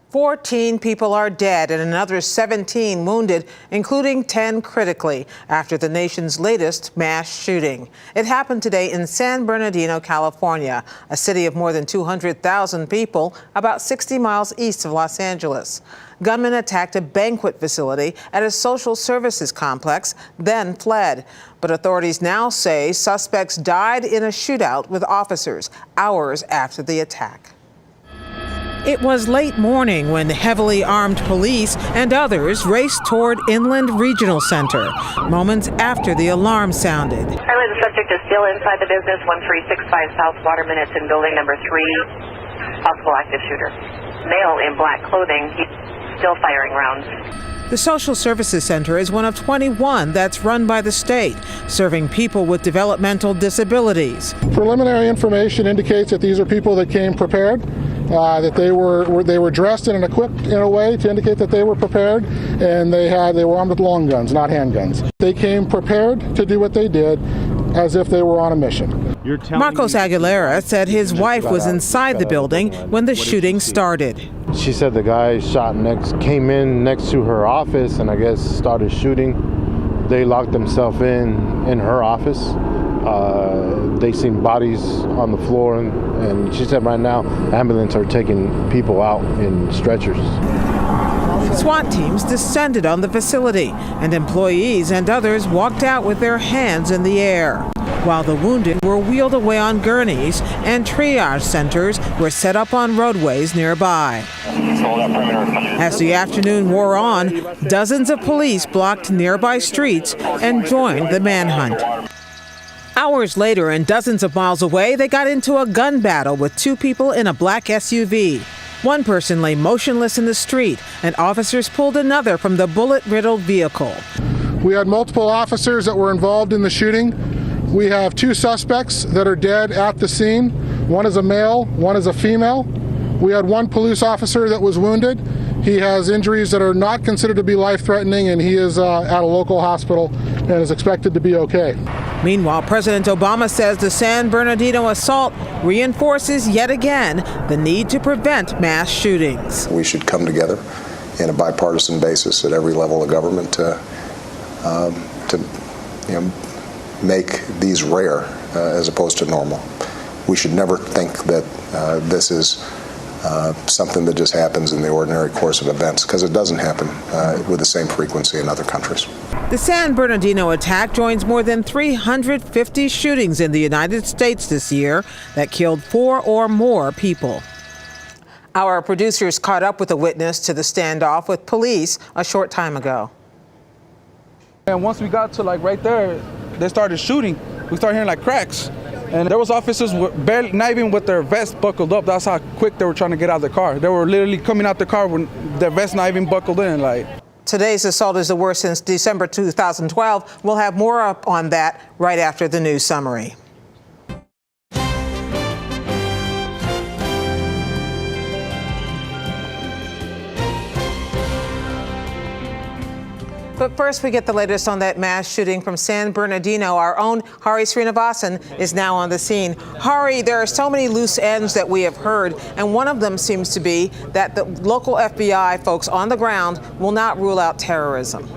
14 people are dead and another 17 wounded, including 10 critically, after the nation's latest mass shooting. It happened today in San Bernardino, California, a city of more than 200,000 people, about 60 miles east of Los Angeles. Gunmen attacked a banquet facility at a social services complex, then fled. But authorities now say suspects died in a shootout with officers hours after the attack. It was late morning when heavily armed police and others raced toward Inland Regional Center, moments after the alarm sounded. Currently, the subject is still inside the business, 1365 South Waterman. It's in building number 3, possible active shooter. Male in black clothing, he's still firing rounds. The Social Services Center is one of 21 that's run by the state, serving people with developmental disabilities. Preliminary information indicates that these are people that came prepared, that they were dressed and equipped in a way to indicate that they were prepared, and they were armed with long guns, not handguns. They came prepared to do what they did as if they were on a mission. Marcos Aguilera said his wife was inside the building when the shooting started. She said the guy came in next to her office and I guess started shooting. They locked themselves in her office. They seen bodies on the floor, and she said right now ambulance are taking people out in stretchers. SWAT teams descended on the facility, and employees and others walked out with their hands in the air, while the wounded were wheeled away on gurneys and triage centers were set up on roadways nearby. As the afternoon wore on, dozens of police blocked nearby streets and joined the manhunt. Hours later, and dozens of miles away, they got into a gun battle with two people in a black SUV. One person lay motionless in the street, and officers pulled another from the bullet-riddled vehicle. We had multiple officers that were involved in the shooting. We have two suspects that are dead at the scene. One is a male, one is a female. We had one police officer that was wounded. He has injuries that are not considered to be life-threatening, and he is at a local hospital and is expected to be okay. Meanwhile, President Obama says the San Bernardino assault reinforces yet again the need to prevent mass shootings. We should come together in a bipartisan basis at every level of government to make these rare as opposed to normal. We should never think that this is something that just happens in the ordinary course of events, because it doesn't happen with the same frequency in other countries. The San Bernardino attack joins more than 350 shootings in the United States this year that killed 4 or more people. Our producers caught up with a witness to the standoff with police a short time ago. And once we got to right there, they started shooting. We started hearing cracks. And there was officers barely, not even with their vests buckled up. That's how quick they were trying to get out of the car. They were literally coming out the car when their vests not even buckled in. Today's assault is the worst since December 2012. We'll have more up on that right after the news summary. But first, we get the latest on that mass shooting from San Bernardino. Our own Hari Sreenivasan is now on the scene. Hari, there are so many loose ends that we have heard, and one of them seems to be that the local FBI folks on the ground will not rule out terrorism.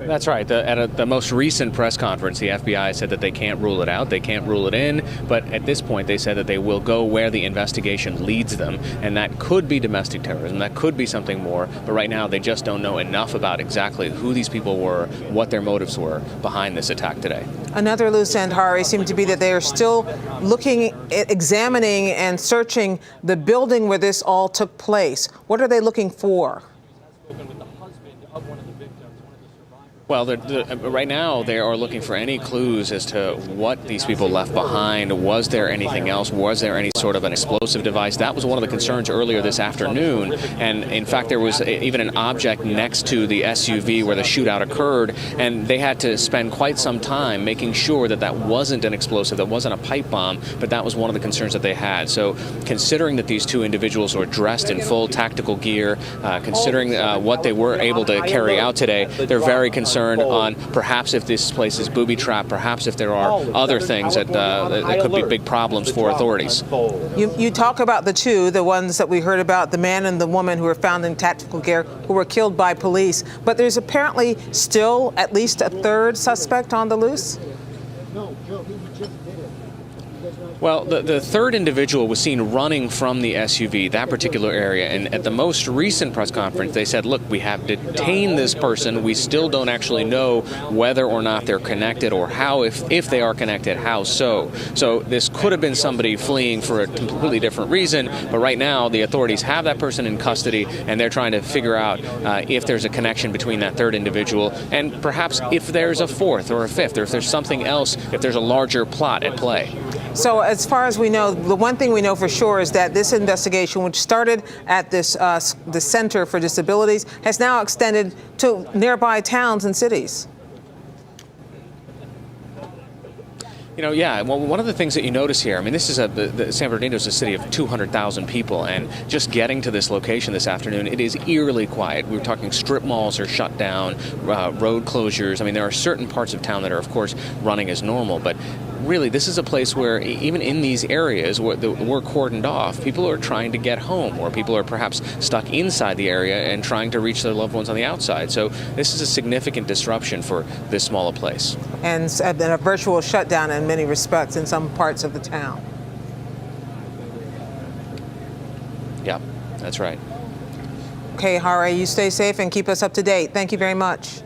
That's right. At the most recent press conference, the FBI said that they can't rule it out, they can't rule it in, but at this point they said that they will go where the investigation leads them, and that could be domestic terrorism, that could be something more, but right now they just don't know enough about exactly who these people were, what their motives were behind this attack today. Another loose end, Hari, seemed to be that they are still looking, examining and searching the building where this all took place. What are they looking for? Well, right now they are looking for any clues as to what these people left behind. Was there anything else? Was there any sort of an explosive device? That was one of the concerns earlier this afternoon. And in fact, there was even an object next to the SUV where the shootout occurred. And they had to spend quite some time making sure that that wasn't an explosive, that wasn't a pipe bomb. But that was one of the concerns that they had. So considering that these two individuals were dressed in full tactical gear, considering what they were able to carry out today, they're very concerned concern on perhaps if this place is booby-trapped, perhaps if there are other things that could be big problems for authorities. You talk about the two, the ones that we heard about, the man and the woman who were found in tactical gear, who were killed by police. But there's apparently still at least a third suspect on the loose? Well, the third individual was seen running from the SUV, that particular area, and at the most recent press conference, they said, look, we have detained this person. We still don't actually know whether or not they're connected or how, if they are connected, how so. So this could have been somebody fleeing for a completely different reason, but right now the authorities have that person in custody, and they're trying to figure out if there's a connection between that third individual and perhaps if there's a fourth or a fifth, or if there's something else, if there's a larger plot at play. So as far as we know, the one thing we know for sure is that this investigation, which started at this the Center for Disabilities, has now extended to nearby towns and cities. You know, yeah, well, one of the things that you notice here, I mean, this is the San Bernardino is a city of 200,000 people, and just getting to this location this afternoon, it is eerily quiet. We're talking strip malls are shut down, road closures. I mean, there are certain parts of town that are, of course, running as normal, but really, this is a place where even in these areas where we're cordoned off, people are trying to get home, or people are perhaps stuck inside the area and trying to reach their loved ones on the outside. So this is a significant disruption for this small a place. And a virtual shutdown in many respects in some parts of the town. Yeah, that's right. Okay, Hare, you stay safe and keep us up to date. Thank you very much.